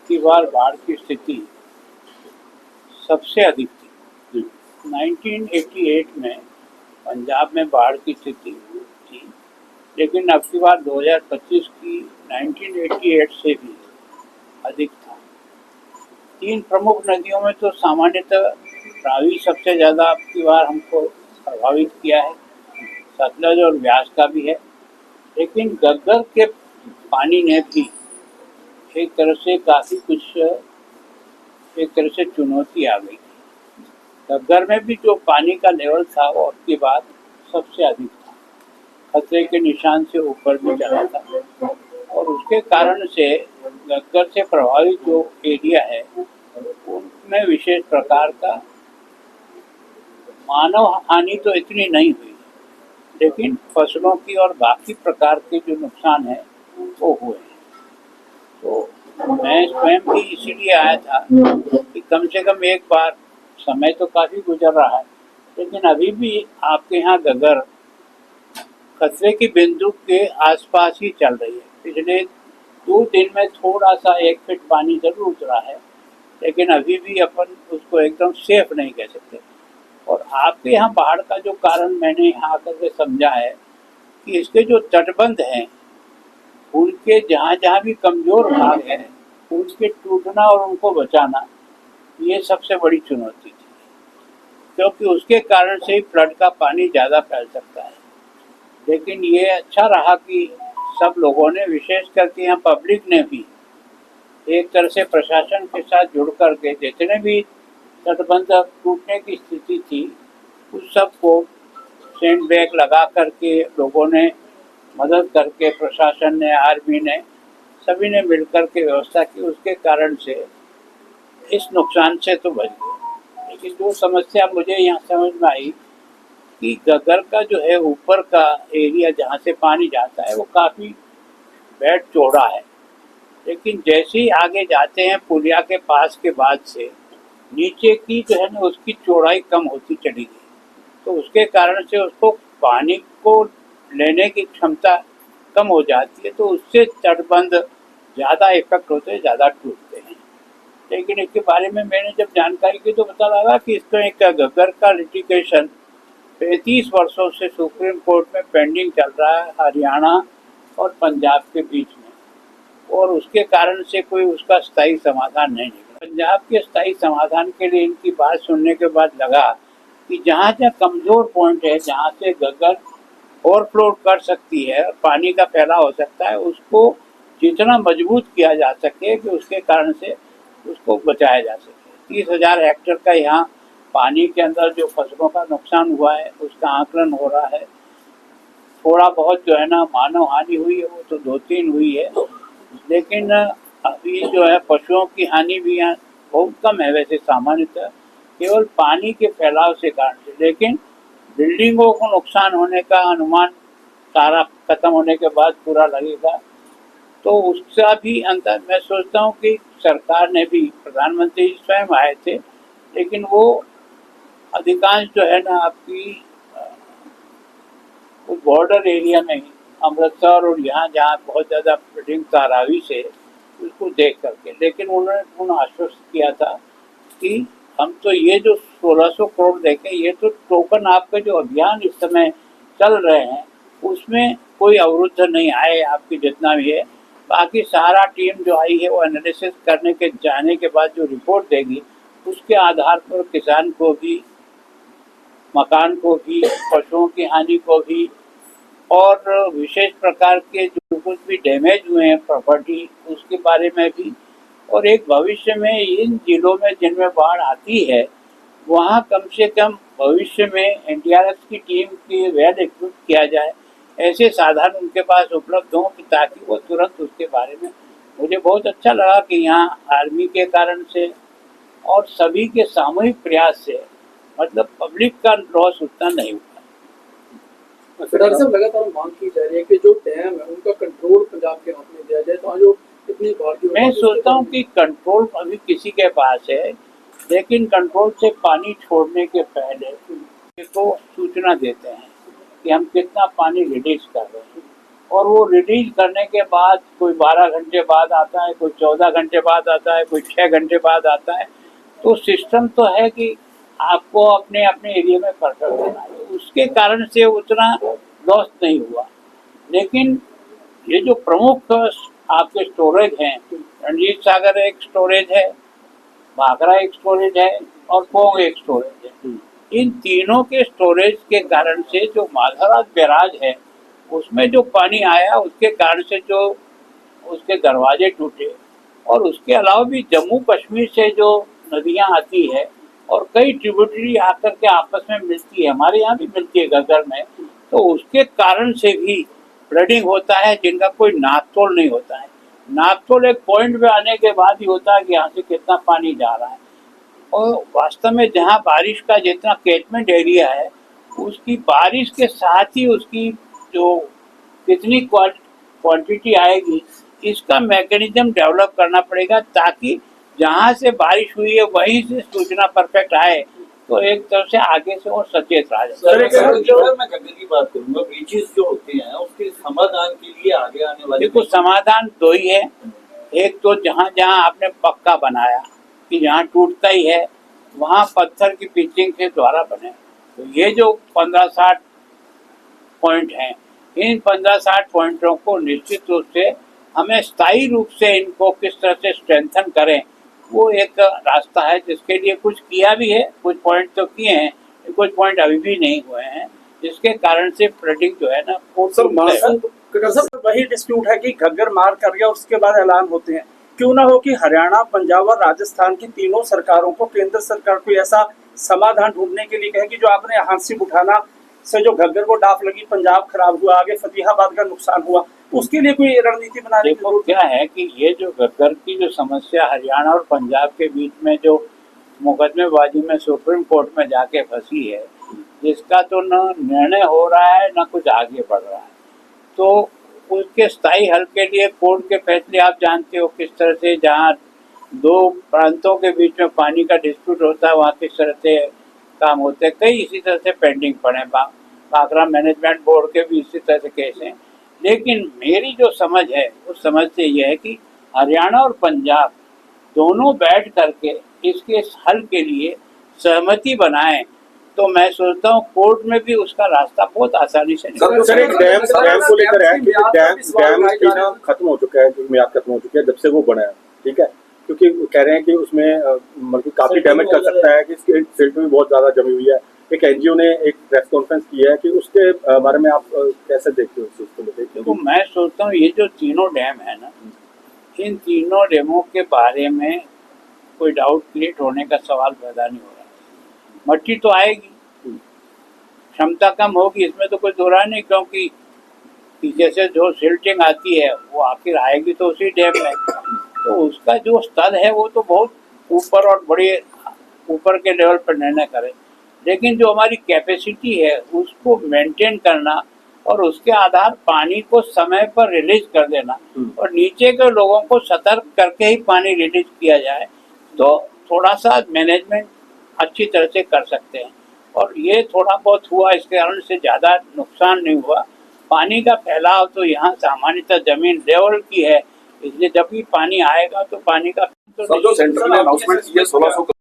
की बार बाढ़ की स्थिति सबसे अधिक थी। 1988 में पंजाब में बाढ़ की स्थिति थी, लेकिन अब की बार 2025 की 1988 से भी अधिक था। 3 प्रमुख नदियों में तो सामान्यतः रावी सबसे ज़्यादा अब की बार हमको प्रभावित किया है, सतलज और व्यास का भी है, लेकिन घग्गर के पानी ने भी एक तरह से काफ़ी कुछ एक तरह से चुनौती आ गई। घग्गर में भी जो पानी का लेवल था वो अब की बार सबसे अधिक था, खतरे के निशान से ऊपर भी चला था, और उसके कारण से घग्गर से प्रभावित जो एरिया है उनमें विशेष प्रकार का मानव हानि तो इतनी नहीं हुई, लेकिन फसलों की और बाकी प्रकार के जो नुकसान है वो हुए हैं। तो मैं स्वयं भी इसीलिए आया था कि कम से कम एक बार, समय तो काफ़ी गुजर रहा है, लेकिन अभी भी आपके यहाँ घग्गर खतरे की बिंदु के आसपास ही चल रही है। पिछले 2 दिन में थोड़ा सा 1 फीट पानी जरूर उतरा है, लेकिन अभी भी अपन उसको एकदम सेफ नहीं कह सकते। और आपके यहाँ बाढ़ का जो कारण मैंने यहाँ आकर के समझा है कि इसके जो तटबंध हैं उनके जहाँ जहाँ भी कमज़ोर भाग है उनके टूटना और उनको बचाना, ये सबसे बड़ी चुनौती थी, क्योंकि उसके कारण से ही फ्लड का पानी ज़्यादा फैल सकता है। लेकिन ये अच्छा रहा कि सब लोगों ने, विशेष करके यहाँ पब्लिक ने भी एक तरह से प्रशासन के साथ जुड़ करके जितने भी तटबंध टूटने की स्थिति थी उस सबको सैंड बैग लगा करके लोगों ने मदद करके, प्रशासन ने, आर्मी ने, सभी ने मिलकर के व्यवस्था की। उसके कारण से इस नुकसान से तो बच गए। लेकिन जो समस्या मुझे यहाँ समझ में आई कि घग्गर का जो है ऊपर का एरिया जहाँ से पानी जाता है वो काफ़ी बेड चौड़ा है, लेकिन जैसे ही आगे जाते हैं पुलिया के पास के बाद से नीचे की जो है ना उसकी चौड़ाई कम होती चली गई, तो उसके कारण से उसको पानी को लेने की क्षमता कम हो जाती है, तो उससे तटबंध ज़्यादा इफेक्ट होते हैं, ज़्यादा टूटते हैं। लेकिन इसके बारे में मैंने जब जानकारी की तो पता लगा कि इसका एक घग्गर का लिटिगेशन 35 वर्षों से सुप्रीम कोर्ट में पेंडिंग चल रहा है, हरियाणा और पंजाब के बीच में, और उसके कारण से कोई उसका स्थायी समाधान नहीं निकला। पंजाब के स्थायी समाधान के लिए इनकी बात सुनने के बाद लगा कि जहाँ जहाँ कमज़ोर पॉइंट है, जहाँ से घग्गर ओवरफ्लो कर सकती है, पानी का फैलाव हो सकता है, उसको जितना मजबूत किया जा सके कि उसके कारण से उसको बचाया जा सके। 30,000 हेक्टेयर का यहाँ पानी के अंदर जो फसलों का नुकसान हुआ है उसका आकलन हो रहा है। थोड़ा बहुत जो है ना मानव हानि हुई है वो तो 2-3 हुई है, लेकिन अभी जो है पशुओं की हानि भी यहाँ बहुत कम है वैसे सामान्यतः, केवल पानी के फैलाव से कारण से। लेकिन बिल्डिंगों को नुकसान होने का अनुमान सारा खत्म होने के बाद पूरा लगेगा, तो उसका भी अंतर मैं सोचता हूँ कि सरकार ने भी, प्रधानमंत्री स्वयं आए थे, लेकिन वो अधिकांश जो है ना आपकी उस बॉर्डर एरिया में ही, अमृतसर और यहाँ जहाँ बहुत ज़्यादा फ्लडिंग था रावी से, उसको देख करके, लेकिन उन्होंने पुनः आश्वस्त किया था कि हम तो ये जो 1600 करोड़ देखें, ये तो टोकन आपका जो अभियान इस समय चल रहे हैं उसमें कोई अवरुद्ध नहीं आए, आपकी जितना भी है। बाकी सारा टीम जो आई है वो एनालिसिस करने के जाने के बाद जो रिपोर्ट देगी उसके आधार पर किसान को भी, मकान को भी, पशुओं की हानि को भी, और विशेष प्रकार के जो कुछ भी डैमेज हुए हैं प्रॉपर्टी उसके बारे में भी, और एक भविष्य में इन जिलों में जिनमें बाढ़ आती है वहाँ कम से कम भविष्य में एनडीआरएफ की टीम की वेल इक्विप किया जाए, ऐसे साधन उनके पास उपलब्ध हों कि ताकि वो तुरंत उसके बारे में। मुझे बहुत अच्छा लगा कि यहाँ आर्मी के कारण से और सभी के सामूहिक प्रयास से मतलब पब्लिक का लॉस उतना नहीं हुआ। डॉक्टर साहब, लगातार मांग की जा रही है कि जो डैम है उनका कंट्रोल पंजाब के हाथ में दिया जाए, तो जो इतनी बाढ़ की मैं सोचता हूँ कि कंट्रोल अभी किसी के पास है, लेकिन कंट्रोल से पानी छोड़ने के पहले को सूचना देते हैं कि हम कितना पानी रिलीज कर रहे हैं। और वो रिलीज करने के बाद कोई 12 घंटे बाद आता है, कोई 14 घंटे बाद आता है, कोई 6 घंटे बाद आता है। तो सिस्टम तो है कि आपको अपने अपने एरिया में परफेक्ट होना है, उसके कारण से उतना लॉस नहीं हुआ। लेकिन ये जो प्रमुख आपके स्टोरेज हैं, रणजीत सागर एक स्टोरेज है, भाखड़ा एक स्टोरेज है और पोंग एक स्टोरेज है। इन तीनों के स्टोरेज के कारण से जो माधवराज बैराज है उसमें जो पानी आया उसके कारण से जो उसके दरवाजे टूटे। और उसके अलावा भी जम्मू कश्मीर से जो नदियां आती है और कई ट्रिब्यूटरी आकर के आपस में मिलती है, हमारे यहाँ भी मिलती है घग्गर में, तो उसके कारण से भी फ्लडिंग होता है जिनका कोई नापतोल नहीं होता है। नापतोल एक पॉइंट पे आने के बाद ही होता है कि यहाँ से कितना पानी जा रहा है। और वास्तव में जहाँ बारिश का जितना कैचमेंट एरिया है उसकी बारिश के साथ ही उसकी जो कितनी क्वांटिटी आएगी इसका मैकेनिज्म डेवलप करना पड़ेगा, ताकि जहाँ से बारिश हुई है वहीं से सूचना परफेक्ट आए, तो एक तरफ से आगे से और सचेत रहा जाए। सर मैं गगन की बात करूंगा, ब्रीचेस जो होते हैं उसके समाधान के लिए आगे आने वाले देखो समाधान दो ही है। एक तो जहाँ जहाँ आपने पक्का बनाया कि जहाँ टूटता ही है वहाँ पत्थर की पिचिंग से द्वारा बने। तो ये जो 15-60 पॉइंट हैं, इन 15-60 पॉइंटों को निश्चित रूप से हमें स्थायी रूप से इनको किस तरह से स्ट्रेंथन करें, वो एक रास्ता है जिसके लिए कुछ किया भी है, कुछ पॉइंट तो किए हैं, कुछ पॉइंट अभी भी नहीं हुए हैं, जिसके कारण से फ्लडिंग जो है ना वो सर वही डिस्प्यूट है कि घग्गर मार कर गया और उसके बाद ऐलान होते हैं। क्यों ना हो कि हरियाणा, पंजाब और राजस्थान की तीनों सरकारों को केंद्र सरकार को ऐसा समाधान ढूंढने के लिए कहे कि जो आपने हांसी उठाना से जो घग्गर को डाफ लगी, पंजाब खराब हुआ, आगे फतेहाबाद का नुकसान हुआ, उसके लिए कोई रणनीति बनाने की जरूरत क्या है कि ये जो घग्गर की जो समस्या हरियाणा और पंजाब के बीच में जो मुकदमेबाजी में सुप्रीम कोर्ट में जाके फंसी है, जिसका तो न निर्णय हो रहा है न कुछ आगे बढ़ रहा है, तो उसके स्थायी हल के लिए कोर्ट के फैसले आप जानते हो किस तरह से, जहाँ दो प्रांतों के बीच में पानी का डिस्प्यूट होता है वहाँ किस तरह से काम होते हैं। कई इसी तरह से पेंडिंग पड़े, भाखड़ा मैनेजमेंट बोर्ड के भी इसी तरह से केस हैं। लेकिन मेरी जो समझ है उस समझ से यह है कि हरियाणा और पंजाब दोनों बैठ करके इसके हल के लिए सहमति बनाएं, तो मैं सोचता हूँ कोर्ट में भी उसका रास्ता बहुत आसानी से सर एक डैम को लेकर है कि डैम की ना खत्म हो चुका है, जो मियाद खत्म हो चुकी है जब से वो बना है, ठीक है, क्योंकि कह रहे हैं कि उसमें मतलब काफी डैमेज कर सकता है, कि इसकी सिल्ट भी बहुत ज्यादा जमी हुई है। एक एनजीओ ने एक प्रेस कॉन्फ्रेंस की है कि उसके बारे में आप कैसे देखते हो इस चीज को लेकर? तो मैं सोचता हूँ ये जो तीनों डैम है ना, इन तीनों डैमों के बारे में कोई डाउट क्रिएट होने का सवाल पैदा नहीं हो रहा। मट्टी तो आएगी, क्षमता कम होगी, इसमें तो कोई दो राय नहीं, क्योंकि पीछे से जो सिल्टिंग आती है वो आखिर आएगी तो उसी डैम में, तो उसका जो स्तर है वो तो बहुत ऊपर और बड़े ऊपर के लेवल पर निर्णय करें। लेकिन जो हमारी कैपेसिटी है उसको मेंटेन करना और उसके आधार पानी को समय पर रिलीज कर देना और नीचे के लोगों को सतर्क करके ही पानी रिलीज किया जाए, तो थोड़ा सा मैनेजमेंट अच्छी तरह से कर सकते हैं। और ये थोड़ा बहुत हुआ, इसके कारण से ज़्यादा नुकसान नहीं हुआ। पानी का फैलाव तो यहाँ सामान्यतः जमीन लेवल की है, इसलिए जब भी पानी आएगा तो पानी का सेंटर ने अनाउंसमेंट की है 1600